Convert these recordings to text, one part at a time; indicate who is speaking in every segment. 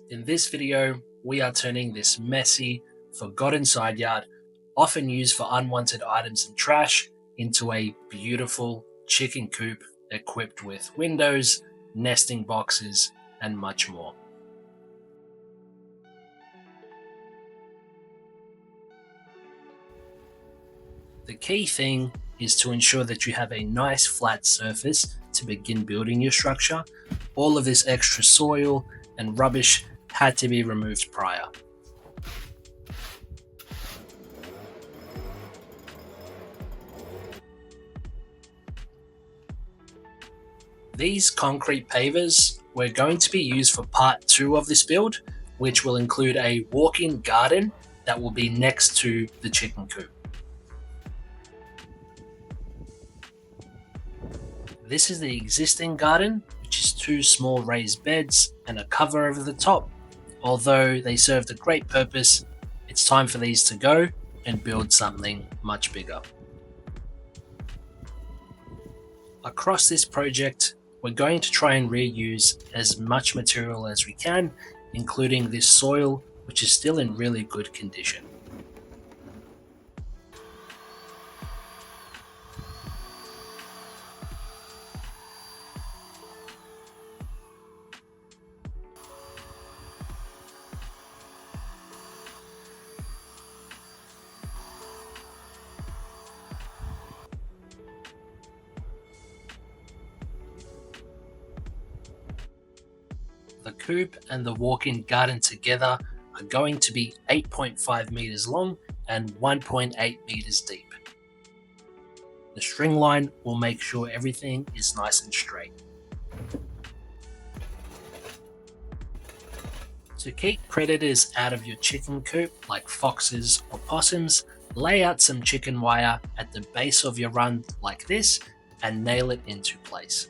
Speaker 1: In this video, we are turning this messy, forgotten side yard, often used for unwanted items and trash, into a beautiful chicken coop equipped with windows, nesting boxes, and much more. The key thing is to ensure that you have a nice flat surface to begin building your structure. All of this extra soil and rubbish had to be removed prior. These concrete pavers were going to be used for part 2 of this build, which will include a walk-in garden that will be next to the chicken coop. This is the existing garden, which is 2 small raised beds and a cover over the top. Although they served a great purpose, it's time for these to go and build something much bigger. Across this project, we're going to try and reuse as much material as we can, including this soil, which is still in really good condition. The coop and the walk-in garden together are going to be 8.5 meters long and 1.8 meters deep. The string line will make sure everything is nice and straight. To keep predators out of your chicken coop, like foxes or possums, lay out some chicken wire at the base of your run like this and nail it into place.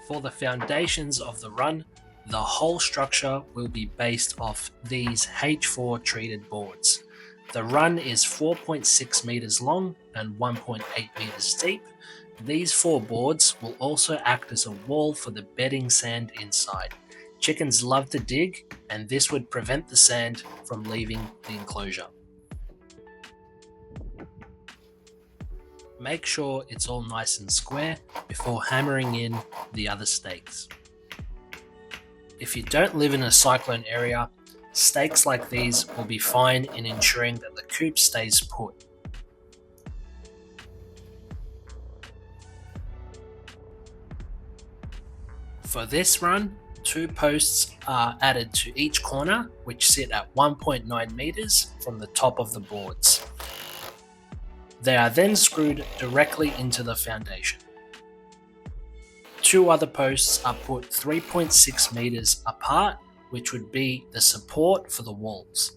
Speaker 1: For the foundations of the run, the whole structure will be based off these H4 treated boards. The run is 4.6 meters long and 1.8 meters deep. These 4 boards will also act as a wall for the bedding sand inside. Chickens love to dig, and this would prevent the sand from leaving the enclosure. Make sure it's all nice and square before hammering in the other stakes. If you don't live in a cyclone area, stakes like these will be fine in ensuring that the coop stays put. For this run, 2 posts are added to each corner, which sit at 1.9 meters from the top of the boards. They are then screwed directly into the foundation. 2 other posts are put 3.6 meters apart, which would be the support for the walls.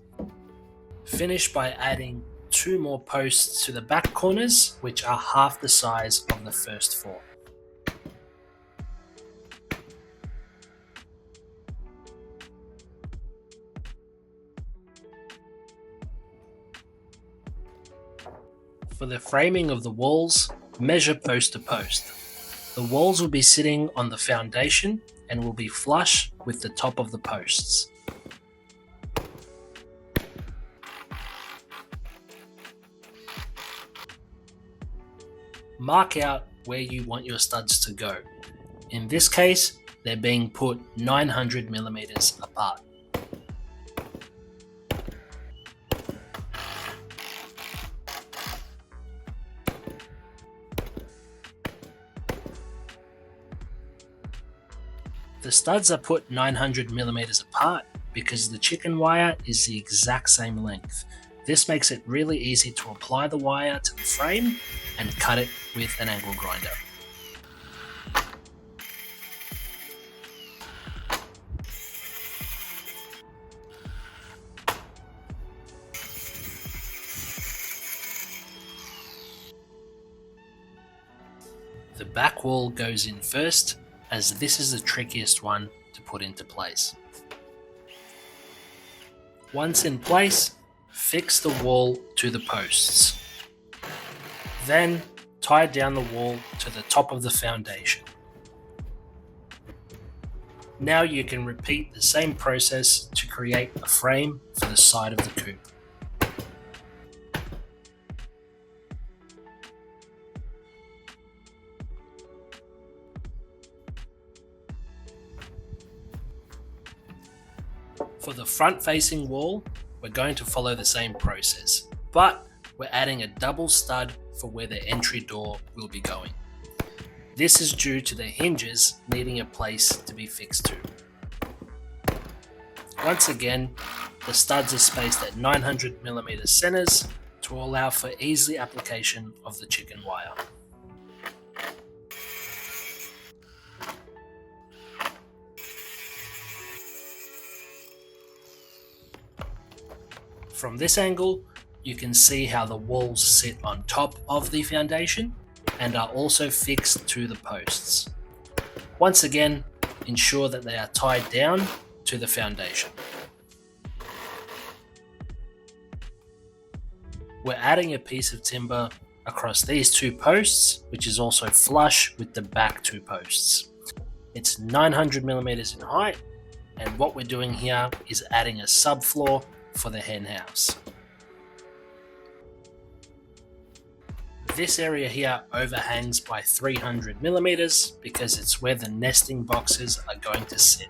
Speaker 1: Finish by adding 2 more posts to the back corners, which are half the size of the first 4. For the framing of the walls, measure post to post. The walls will be sitting on the foundation and will be flush with the top of the posts. Mark out where you want your studs to go. In this case, they're being put 900 millimeters apart. The studs are put 900 millimeters apart because the chicken wire is the exact same length. This makes it really easy to apply the wire to the frame and cut it with an angle grinder. The back wall goes in first, as this is the trickiest one to put into place. Once in place, fix the wall to the posts. Then tie down the wall to the top of the foundation. Now you can repeat the same process to create a frame for the side of the coop. For the front-facing wall, we're going to follow the same process, but we're adding a double stud for where the entry door will be going. This is due to the hinges needing a place to be fixed to. Once again, the studs are spaced at 900mm centers to allow for easy application of the chicken wire. From this angle, you can see how the walls sit on top of the foundation and are also fixed to the posts. Once again, ensure that they are tied down to the foundation. We're adding a piece of timber across these two posts, which is also flush with the back two posts. It's 900mm in height, and what we're doing here is adding a subfloor for the hen house. This area here overhangs by 300mm because it's where the nesting boxes are going to sit.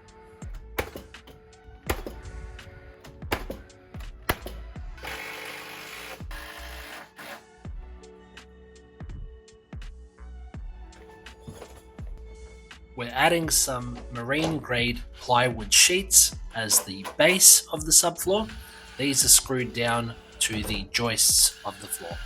Speaker 1: We're adding some marine grade plywood sheets as the base of the subfloor. These are screwed down to the joists of the floor.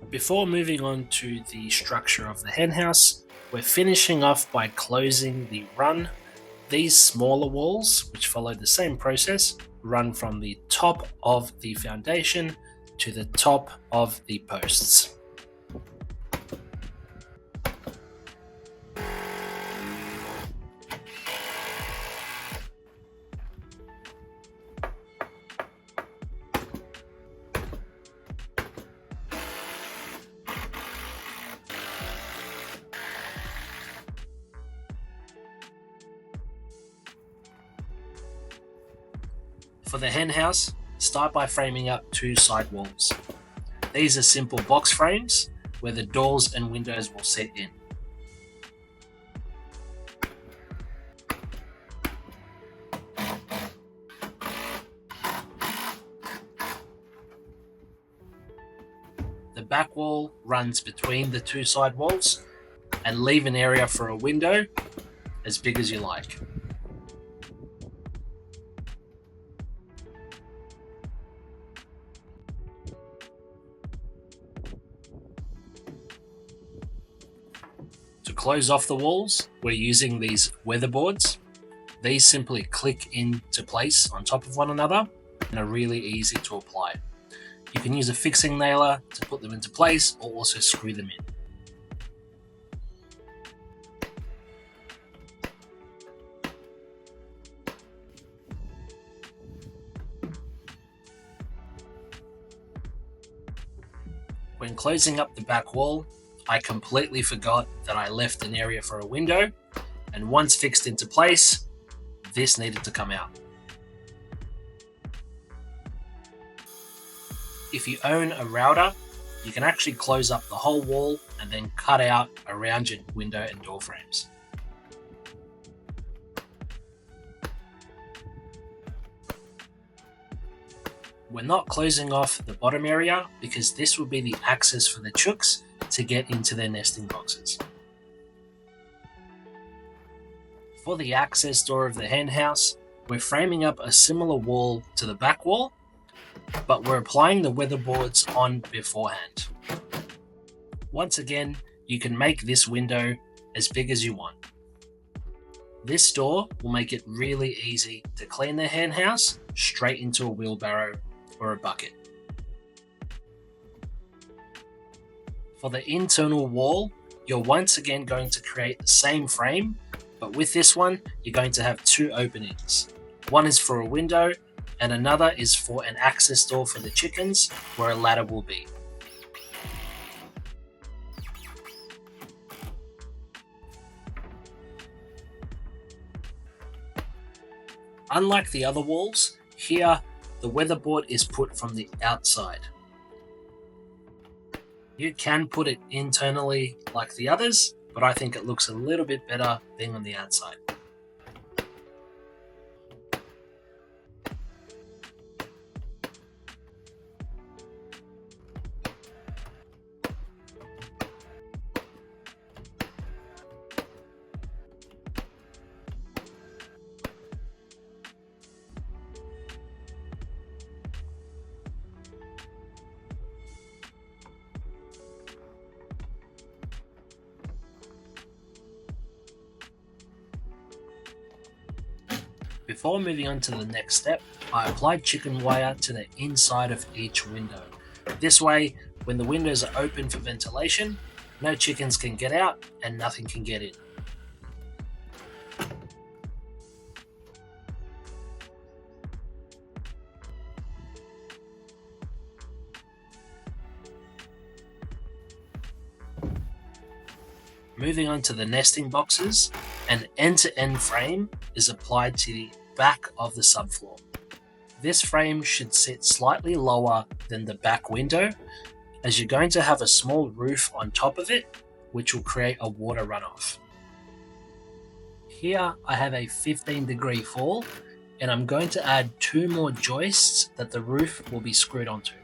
Speaker 1: Before moving on to the structure of the hen house, we're finishing off by closing the run. These smaller walls, which follow the same process, run from the top of the foundation to the top of the posts. For the hen house, start by framing up two side walls. These are simple box frames where the doors and windows will sit in. The back wall runs between the two side walls, and leave an area for a window as big as you like. To close off the walls, we're using these weatherboards. These simply click into place on top of one another and are really easy to apply. You can use a fixing nailer to put them into place or also screw them in. When closing up the back wall, I completely forgot that I left an area for a window, and once fixed into place, this needed to come out. If you own a router, you can actually close up the whole wall and then cut out around your window and door frames. We're not closing off the bottom area because this will be the access for the chooks to get into their nesting boxes. For the access door of the hen house, we're framing up a similar wall to the back wall, but we're applying the weatherboards on beforehand. Once again, you can make this window as big as you want. This door will make it really easy to clean the hen house straight into a wheelbarrow or a bucket. For the internal wall, you're once again going to create the same frame, but with this one, you're going to have two openings. One is for a window, and another is for an access door for the chickens, where a ladder will be. Unlike the other walls, here the weatherboard is put from the outside. You can put it internally like the others, but I think it looks a little bit better being on the outside. Before moving on to the next step, I applied chicken wire to the inside of each window. This way, when the windows are open for ventilation, no chickens can get out and nothing can get in. Moving on to the nesting boxes, an end-to-end frame is applied to the back of the subfloor. This frame should sit slightly lower than the back window, as you're going to have a small roof on top of it, which will create a water runoff. Here I have a 15-degree fall, and I'm going to add 2 more joists that the roof will be screwed onto.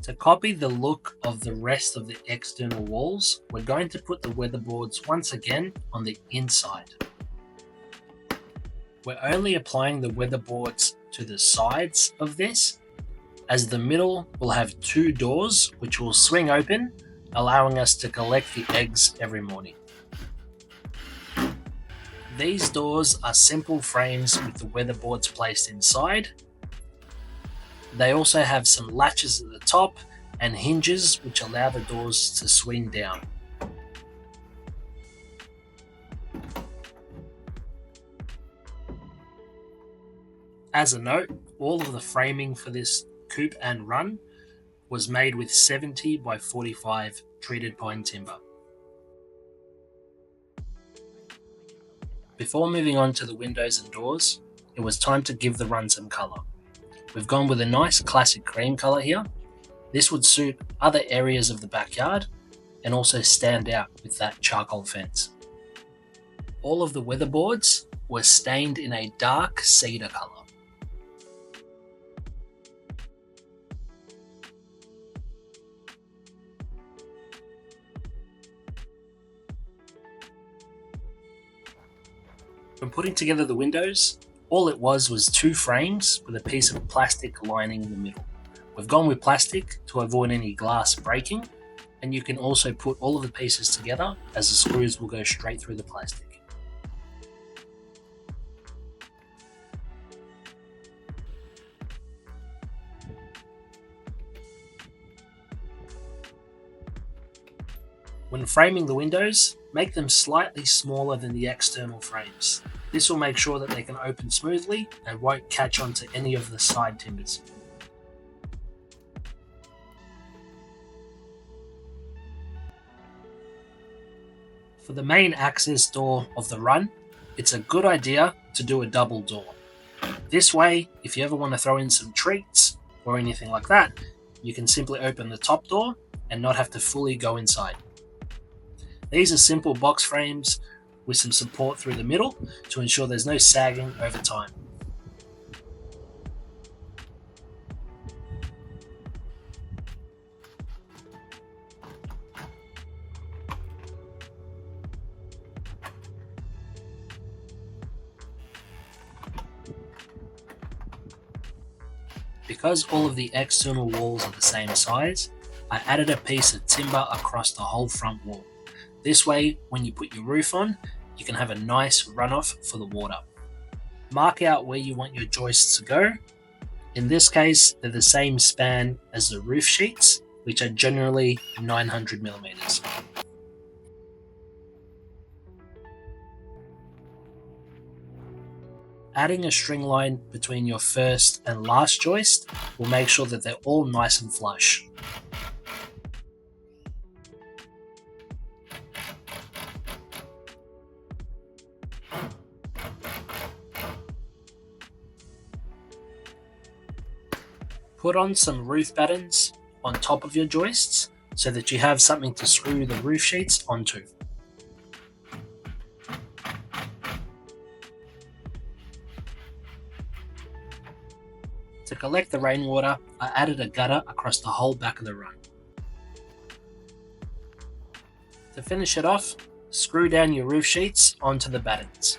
Speaker 1: To copy the look of the rest of the external walls, we're going to put the weatherboards once again on the inside. We're only applying the weatherboards to the sides of this, as the middle will have 2 doors which will swing open, allowing us to collect the eggs every morning. These doors are simple frames with the weatherboards placed inside. They also have some latches at the top and hinges which allow the doors to swing down. As a note, all of the framing for this coop and run was made with 70 by 45 treated pine timber. Before moving on to the windows and doors, it was time to give the run some colour. We've gone with a nice classic cream colour here. This would suit other areas of the backyard and also stand out with that charcoal fence. All of the weatherboards were stained in a dark cedar colour. When putting together the windows, all it was 2 frames with a piece of plastic lining in the middle. We've gone with plastic to avoid any glass breaking, and you can also put all of the pieces together as the screws will go straight through the plastic. When framing the windows, make them slightly smaller than the external frames. This will make sure that they can open smoothly and won't catch onto any of the side timbers. For the main access door of the run, it's a good idea to do a double door. This way, if you ever want to throw in some treats or anything like that, you can simply open the top door and not have to fully go inside. These are simple box frames with some support through the middle to ensure there's no sagging over time. Because all of the external walls are the same size, I added a piece of timber across the whole front wall. This way, when you put your roof on, you can have a nice runoff for the water. Mark out where you want your joists to go. In this case, they're the same span as the roof sheets, which are generally 900mm. Adding a string line between your first and last joist will make sure that they're all nice and flush. Put on some roof battens on top of your joists so that you have something to screw the roof sheets onto. To collect the rainwater, I added a gutter across the whole back of the run. To finish it off, screw down your roof sheets onto the battens.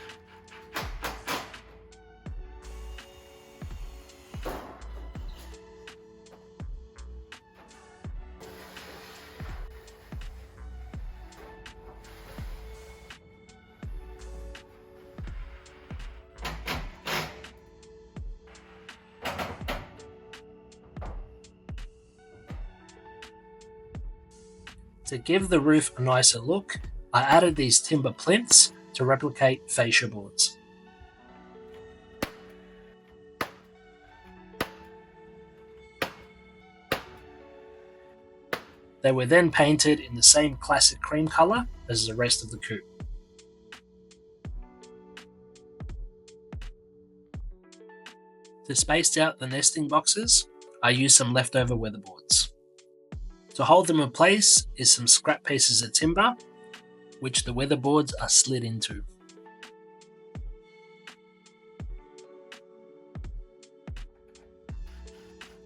Speaker 1: To give the roof a nicer look, I added these timber plinths to replicate fascia boards. They were then painted in the same classic cream colour as the rest of the coop. To space out the nesting boxes, I used some leftover weatherboards. To hold them in place is some scrap pieces of timber, which the weatherboards are slid into.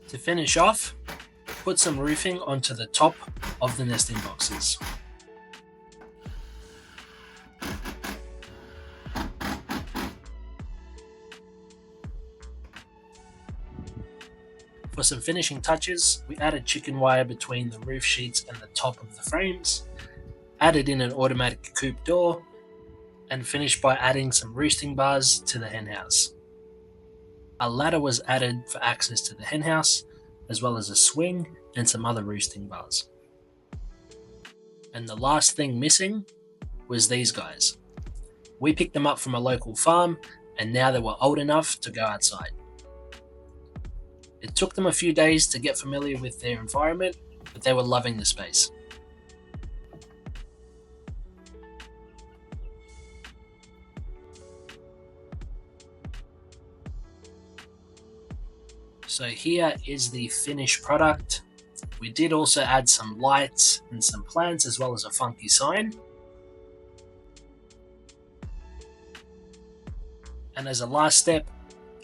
Speaker 1: To finish off, put some roofing onto the top of the nesting boxes. For some finishing touches, we added chicken wire between the roof sheets and the top of the frames, added in an automatic coop door, and finished by adding some roosting bars to the henhouse. A ladder was added for access to the henhouse, as well as a swing and some other roosting bars. And the last thing missing was these guys. We picked them up from a local farm, and now they were old enough to go outside. It took them a few days to get familiar with their environment, but they were loving the space. So here is the finished product. We did also add some lights and some plants as well as a funky sign. And as a last step,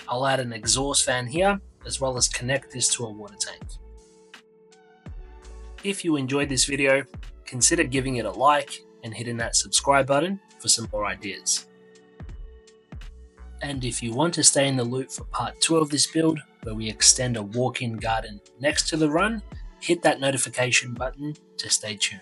Speaker 1: I'll add an exhaust fan here, as well as connect this to a water tank. If you enjoyed this video, consider giving it a like and hitting that subscribe button for some more ideas. And if you want to stay in the loop for part 2 of this build, where we extend a walk-in garden next to the run, hit that notification button to stay tuned.